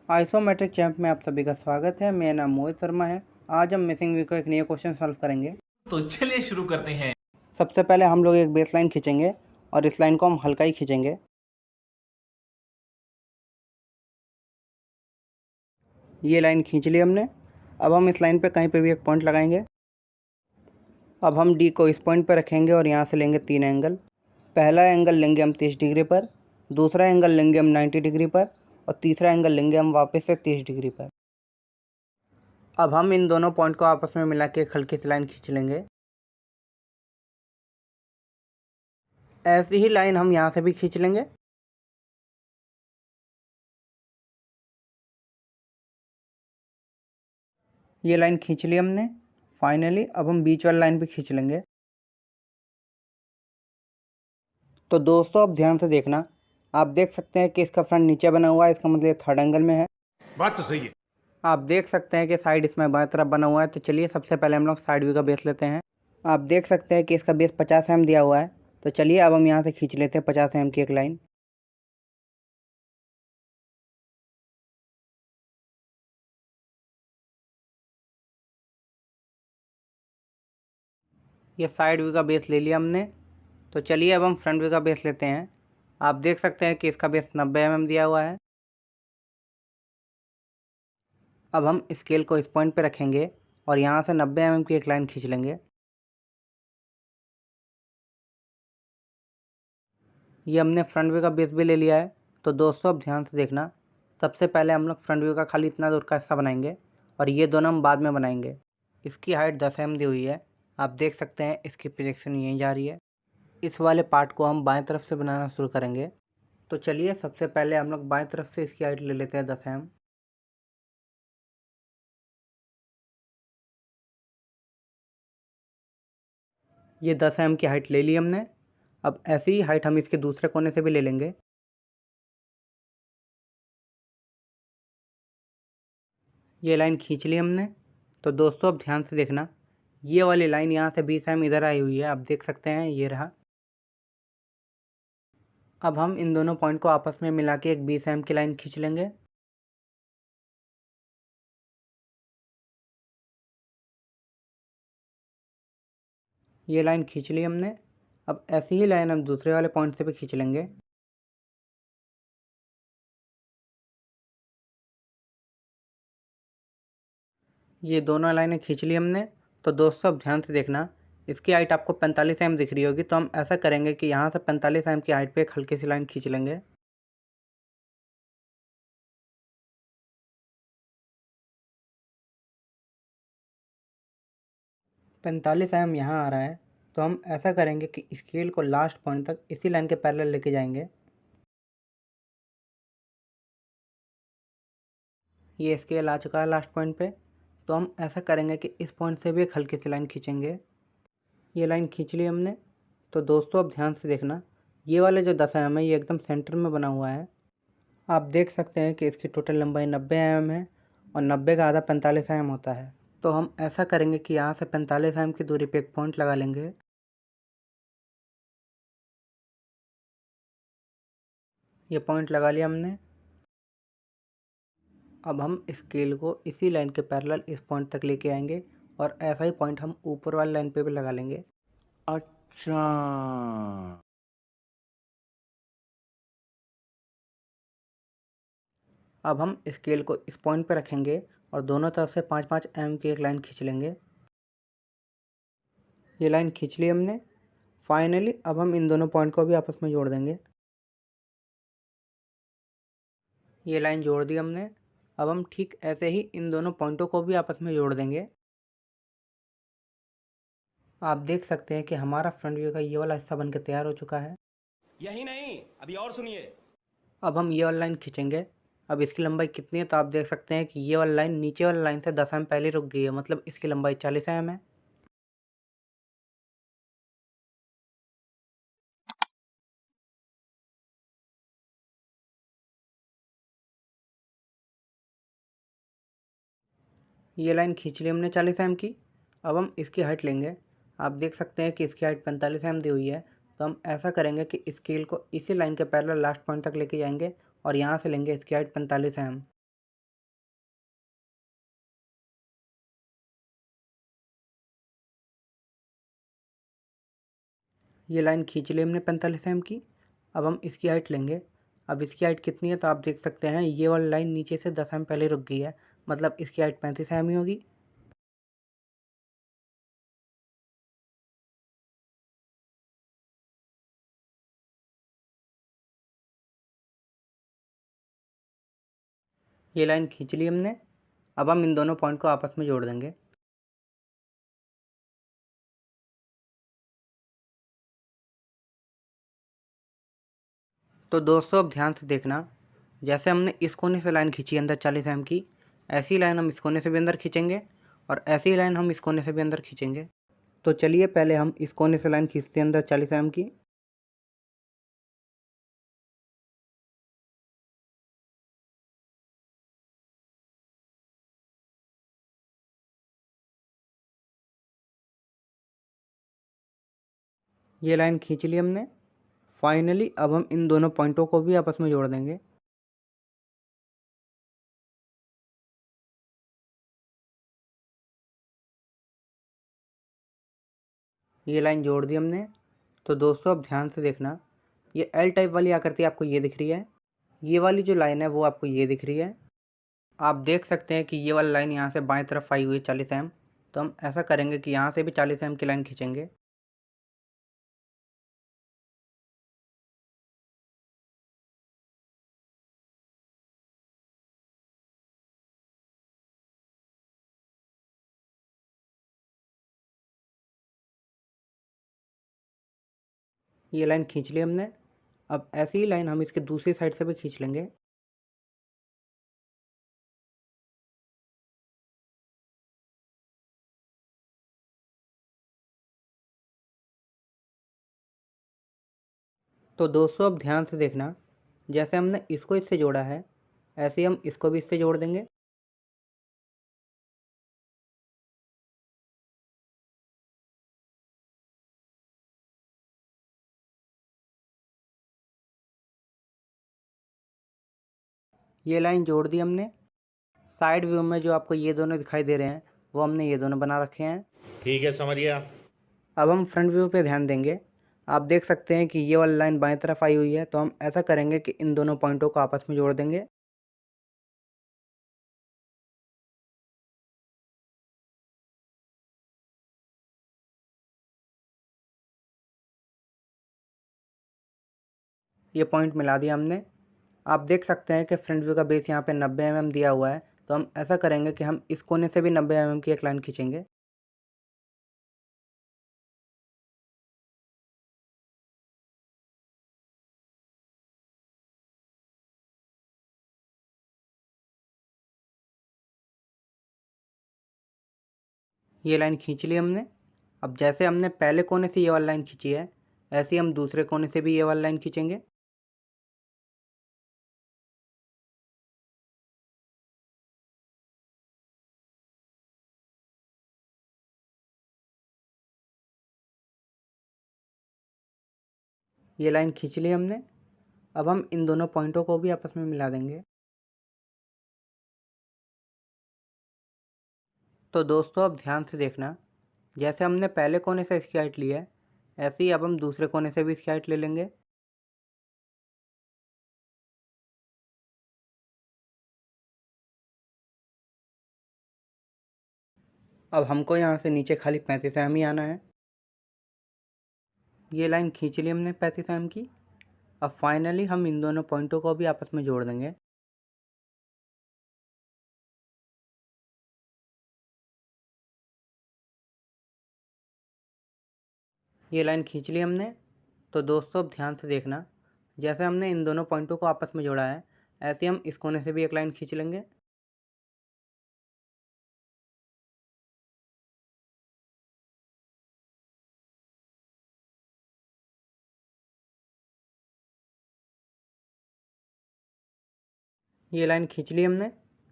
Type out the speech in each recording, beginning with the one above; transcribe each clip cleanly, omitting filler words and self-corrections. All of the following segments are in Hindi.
आइसोमेट्रिक चैंप में आप सभी का स्वागत है। मेरा नाम मोहित शर्मा है। आज हम मिसिंग वी को एक नया क्वेश्चन सॉल्व करेंगे। तो चलिए शुरू करते हैं। सबसे पहले हम लोग एक बेस लाइन खींचेंगे और इस लाइन को हम हल्का ही खींचेंगे। ये लाइन खींच ली हमने। अब हम इस लाइन पे कहीं पे भी एक पॉइंट लगाएंगे। अब हम डी को इस पॉइंट पर रखेंगे और यहाँ से लेंगे 3 एंगल। पहला एंगल लेंगे हम 30 डिग्री पर, दूसरा एंगल लेंगे हम 90 डिग्री पर और तीसरा एंगल लेंगे हम वापस से 30 डिग्री पर। अब हम इन दोनों पॉइंट को आपस में मिला के एक हल्की सी लाइन खींच लेंगे। ऐसी ही लाइन हम यहाँ से भी खींच लेंगे। ये लाइन खींच ली हमने। फाइनली अब हम बीच वाली लाइन भी खींच लेंगे। तो दोस्तों अब ध्यान से देखना, आप देख सकते हैं कि इसका फ्रंट नीचे बना हुआ है, इसका मतलब थर्ड एंगल में है। बात तो सही है। आप देख सकते हैं कि साइड इसमें बाएं तरफ बना हुआ है। तो चलिए सबसे पहले हम लोग साइड व्यू का बेस लेते हैं। आप देख सकते हैं कि इसका बेस 50 mm दिया हुआ है। तो चलिए अब हम यहाँ से खींच लेते हैं 50 mm की एक लाइन। ये साइड व्यू का बेस ले लिया हमने। तो चलिए अब हम फ्रंट व्यू का बेस लेते हैं। आप देख सकते हैं कि इसका बेस 90 mm दिया हुआ है। अब हम स्केल को इस पॉइंट पे रखेंगे और यहाँ से 90 mm की एक लाइन खींच लेंगे। ये हमने फ्रंट व्यू का बेस भी ले लिया है। तो दोस्तों अब ध्यान से देखना, सबसे पहले हम लोग फ्रंट व्यू का खाली इतना दूर का हिस्सा बनाएंगे और ये दोनों हम बाद में बनाएंगे। इसकी हाइट 10 mm दी हुई है। आप देख सकते हैं इसकी प्रोजेक्शन यहीं जा रही है। इस वाले पार्ट को हम बाएं तरफ से बनाना शुरू करेंगे। तो चलिए सबसे पहले हम लोग बाएं तरफ से इसकी हाइट ले लेते हैं 10 mm। ये 10 mm की हाइट ले ली हमने। अब ऐसी ही हाइट हम इसके दूसरे कोने से भी ले लेंगे। ये लाइन खींच ली हमने। तो दोस्तों अब ध्यान से देखना, ये वाली लाइन यहाँ से 20 mm इधर आई हुई है। आप देख सकते हैं ये रहा। अब हम इन दोनों पॉइंट को आपस में मिला के एक 20 mm की लाइन खींच लेंगे। ये लाइन खींच ली हमने। अब ऐसी ही लाइन हम दूसरे वाले पॉइंट से भी खींच लेंगे। ये दोनों लाइनें खींच ली हमने। तो दोस्तों अब ध्यान से देखना, इसकी हाइट आपको 45 mm दिख रही होगी। तो हम ऐसा करेंगे कि यहाँ से 45 mm की हाइट पे एक हल्की सी लाइन खींच लेंगे। पैंतालीस mm यहाँ आ रहा है। तो हम ऐसा करेंगे कि स्केल को लास्ट पॉइंट तक इसी लाइन के पैरेलल लेके जाएंगे। ये स्केल आ चुका है लास्ट पॉइंट पे। तो हम ऐसा करेंगे कि इस पॉइंट से भी एक हल्की सी लाइन खींचेंगे। ये लाइन खींच ली हमने। तो दोस्तों अब ध्यान से देखना, ये वाले जो 10 mm है ये एकदम सेंटर में बना हुआ है। आप देख सकते हैं कि इसकी टोटल लंबाई 90 mm है और 90 का आधा 45 mm होता है। तो हम ऐसा करेंगे कि यहाँ से 45 mm की दूरी पे एक पॉइंट लगा लेंगे। ये पॉइंट लगा लिया हमने। अब हम स्केल को इसी लाइन के पैरेलल इस पॉइंट तक लेके आएंगे और ऐसा ही पॉइंट हम ऊपर वाली लाइन पे भी लगा लेंगे। अच्छा। अब हम स्केल को इस पॉइंट पे रखेंगे और दोनों तरफ से 5-5 mm की एक लाइन खींच लेंगे। ये लाइन खींच ली हमने। फाइनली अब हम इन दोनों पॉइंट को भी आपस में जोड़ देंगे। ये लाइन जोड़ दी हमने। अब हम ठीक ऐसे ही इन दोनों पॉइंटों को भी आपस में जोड़ देंगे। आप देख सकते हैं कि हमारा फ्रंट व्यू का ये वाला हिस्सा बनकर तैयार हो चुका है। यही नहीं, अभी और सुनिए। अब हम ये वाला लाइन खींचेंगे। अब इसकी लंबाई कितनी है तो आप देख सकते हैं कि ये वाला लाइन नीचे वाली लाइन से 10 mm पहले रुक गई है, मतलब इसकी लंबाई 40 mm है। ये लाइन खींच ली हमने 40 mm की। अब हम इसकी हाइट लेंगे। आप देख सकते हैं कि इसकी हाइट 45 mm दी हुई है। तो हम ऐसा करेंगे कि स्केल को इसी लाइन के पैरेलल लास्ट पॉइंट तक लेके जाएंगे और यहाँ से लेंगे इसकी हाइट 45 mm। ये लाइन खींच ली हमने 45 एम की। अब हम इसकी हाइट लेंगे। अब इसकी हाइट कितनी है तो आप देख सकते हैं ये वाली लाइन नीचे से 10 एम पहले रुक गई है, मतलब इसकी हाइट 35 एम ही होगी। ये लाइन खींच ली हमने। अब हम इन दोनों पॉइंट को आपस में जोड़ देंगे। तो दोस्तों अब ध्यान से देखना, जैसे हमने इस कोने से लाइन खींची अंदर 40 एम की, ऐसी लाइन हम इस कोने से भी अंदर खींचेंगे और ऐसी लाइन हम इस कोने से भी अंदर खींचेंगे। तो चलिए पहले हम इस कोने से लाइन खींचते हैं अंदर 40 एम की। ये लाइन खींच ली हमने। फाइनली अब हम इन दोनों पॉइंटों को भी आपस में जोड़ देंगे। ये लाइन जोड़ दी हमने। तो दोस्तों अब ध्यान से देखना, ये एल टाइप वाली आकृति आपको ये दिख रही है, ये वाली जो लाइन है वो आपको ये दिख रही है। आप देख सकते हैं कि ये वाली लाइन यहाँ से बाएं तरफ आई हुई है 40 एम। तो हम ऐसा करेंगे कि यहाँ से भी 40 एम की लाइन खींचेंगे। ये लाइन खींच ली हमने। अब ऐसी ही लाइन हम इसके दूसरी साइड से भी खींच लेंगे। तो दोस्तों अब ध्यान से देखना, जैसे हमने इसको इससे जोड़ा है, ऐसे ही हम इसको भी इससे जोड़ देंगे। ये लाइन जोड़ दी हमने। साइड व्यू में जो आपको ये दोनों दिखाई दे रहे हैं वो हमने ये दोनों बना रखे हैं। ठीक है, समझ गया। अब हम फ्रंट व्यू पे ध्यान देंगे। आप देख सकते हैं कि ये वाली लाइन बाएं तरफ आई हुई है, तो हम ऐसा करेंगे कि इन दोनों पॉइंटों को आपस में जोड़ देंगे। ये पॉइंट मिला दिया हमने। आप देख सकते हैं कि फ्रंट व्यू का बेस यहाँ पे 90 mm दिया हुआ है, तो हम ऐसा करेंगे कि हम इस कोने से भी 90 mm की एक लाइन खींचेंगे। ये लाइन खींच ली हमने। अब जैसे हमने पहले कोने से ये वाली लाइन खींची है, ऐसे ही हम दूसरे कोने से भी ये वाली लाइन खींचेंगे। ये लाइन खींच ली हमने। अब हम इन दोनों पॉइंटों को भी आपस में मिला देंगे। तो दोस्तों अब ध्यान से देखना, जैसे हमने पहले कोने से इसकी हाइट ली है, ऐसे ही अब हम दूसरे कोने से भी इसकी हाइट ले लेंगे। अब हमको यहाँ से नीचे खाली 35 एम ही आना है। ये लाइन खींच ली हमने 35 एम की। अब फाइनली हम इन दोनों पॉइंटों को भी आपस में जोड़ देंगे। ये लाइन खींच ली हमने। तो दोस्तों अब ध्यान से देखना, जैसे हमने इन दोनों पॉइंटों को आपस में जोड़ा है, ऐसे ही हम इस कोने से भी एक लाइन खींच लेंगे। ये लाइन खींच ली हमने।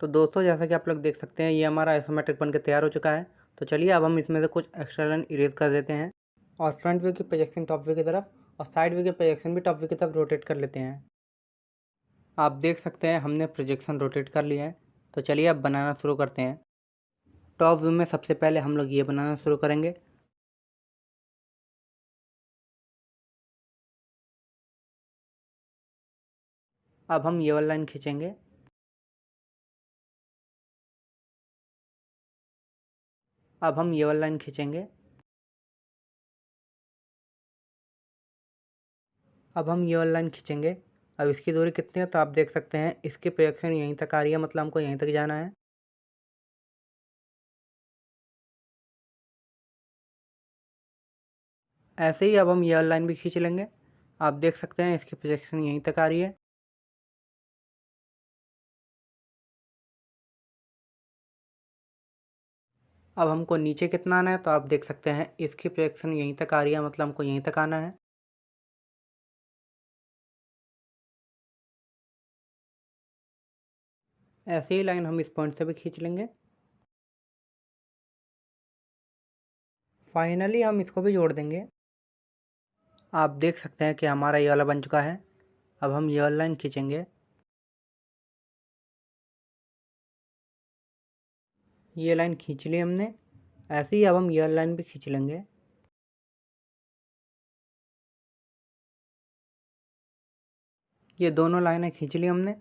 तो दोस्तों जैसा कि आप लोग देख सकते हैं ये हमारा आइसोमेट्रिक बन के तैयार हो चुका है। तो चलिए अब हम इसमें से कुछ एक्स्ट्रा लाइन इरेज कर देते हैं और फ्रंट व्यू की प्रोजेक्शन टॉप व्यू की तरफ और साइड व्यू की प्रोजेक्शन भी टॉप व्यू की तरफ रोटेट कर लेते हैं। आप देख सकते हैं हमने प्रोजेक्शन रोटेट कर लिया है। तो चलिए अब बनाना शुरू करते हैं। टॉप व्यू में सबसे पहले हम लोग ये बनाना शुरू करेंगे। अब हम ये वाला लाइन खींचेंगे। अब हम ये वाला लाइन खींचेंगे। अब हम ये वाला लाइन खींचेंगे। अब इसकी दूरी कितनी है तो आप देख सकते हैं इसकी प्रोजेक्शन यहीं तक आ रही है, मतलब हमको यहीं तक जाना है। ऐसे ही अब हम ये वाला लाइन भी खींच लेंगे। आप देख सकते हैं इसकी प्रोजेक्शन यहीं तक आ रही है। अब हमको नीचे कितना आना है तो आप देख सकते हैं इसकी प्रोजेक्शन यहीं तक आ रही है, मतलब हमको यहीं तक आना है। ऐसे ही लाइन हम इस पॉइंट से भी खींच लेंगे। फाइनली हम इसको भी जोड़ देंगे। आप देख सकते हैं कि हमारा ये वाला बन चुका है। अब हम ये वाला लाइन खींचेंगे। ये लाइन खींच ली हमने। ऐसे ही अब हम ये वाला लाइन भी खींच लेंगे। ये दोनों लाइनें खींच ली हमने।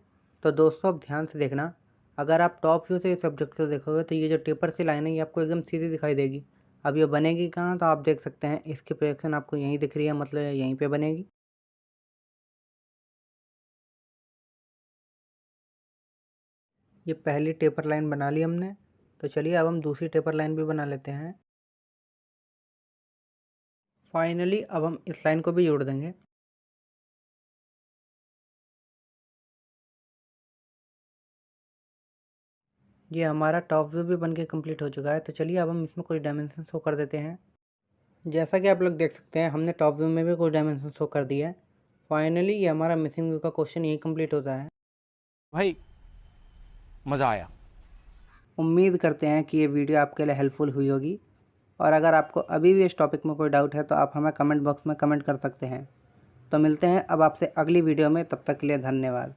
तो दोस्तों अब ध्यान से देखना, अगर आप टॉप व्यू से इस ऑब्जेक्ट को देखोगे तो ये जो टेपर सी लाइन है ये आपको एकदम सीधी दिखाई देगी। अब ये बनेगी कहाँ तो आप देख सकते हैं इसकी प्रोजेक्शन आपको यहीं दिख रही है, मतलब यहीं पे बनेगी। ये पहली टेपर लाइन बना ली हमने। तो चलिए अब हम दूसरी टेपर लाइन भी बना लेते हैं। फाइनली अब हम इस लाइन को भी जोड़ देंगे। ये हमारा टॉप व्यू भी बनके कंप्लीट हो चुका है। तो चलिए अब हम इसमें कुछ डायमेंशन शो कर देते हैं। जैसा कि आप लोग देख सकते हैं हमने टॉप व्यू में भी कुछ डायमेंशन शो कर दिया है। फाइनली ये हमारा मिसिंग व्यू का क्वेश्चन यही कंप्लीट होता है। भाई मजा आया। उम्मीद करते हैं कि ये वीडियो आपके लिए हेल्पफुल हुई होगी, और अगर आपको अभी भी इस टॉपिक में कोई डाउट है तो आप हमें कमेंट बॉक्स में कमेंट कर सकते हैं। तो मिलते हैं अब आपसे अगली वीडियो में, तब तक के लिए धन्यवाद।